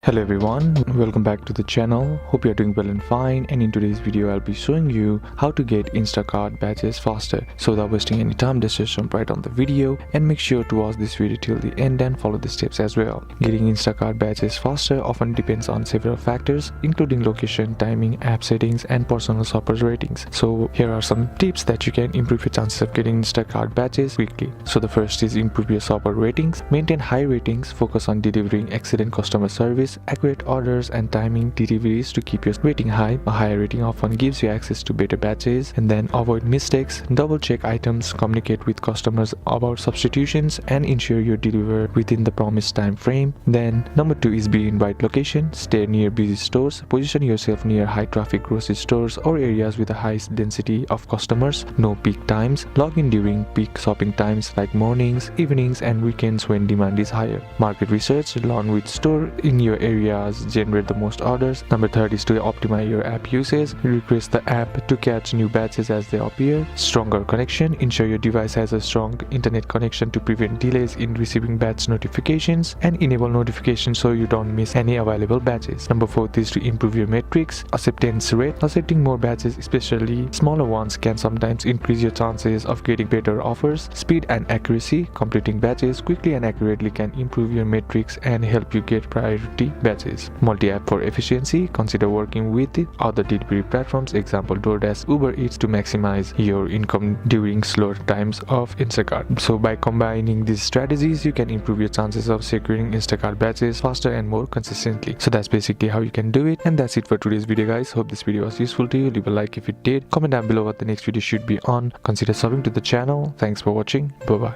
Hello everyone, welcome back to the channel. Hope you are doing well and fine, and in today's video I'll be showing you how to get Instacart badges faster. So without wasting any time, let's just jump right on the video and make sure to watch this video till the end and follow the steps as well. Getting Instacart badges faster often depends on several factors including location, timing, app settings and personal shopper ratings. So here are some tips that you can improve your chances of getting Instacart badges quickly. So the first is improve your shopper ratings. Maintain high ratings, focus on delivering excellent customer service, accurate orders and timing deliveries to keep your rating high. A higher rating often gives you access to better batches. And then avoid mistakes, double check items, communicate with customers about substitutions and ensure you deliver within the promised time frame. Then number 2 is be in right location. Stay near busy stores. Position yourself near high traffic grocery stores or areas with the highest density of customers. No peak times. Log in during peak shopping times like mornings, evenings and weekends when demand is higher. Market research, learn which store in your areas generate the most orders. Number 3 is to optimize your app usage. Request the app to catch new batches as they appear. Stronger connection, ensure your device has a strong internet connection to prevent delays in receiving batch notifications, and enable notifications so you don't miss any available batches. Number 4 is to improve your metrics. Acceptance rate. Accepting more batches, especially smaller ones, can sometimes increase your chances of getting better offers. Speed and accuracy. Completing batches quickly and accurately can improve your metrics and help you get priority batches. Multi-app for efficiency. Consider working with other delivery platforms, example DoorDash, Uber Eats, to maximize your income during slower times of Instacart. So by combining these strategies, you can improve your chances of securing Instacart batches faster and more consistently. So that's basically how you can do it, and that's it for today's video guys. Hope this video was useful to you. Leave a like if it did. Comment down below what the next video should be on. Consider subbing to the channel. Thanks for watching. Bye bye.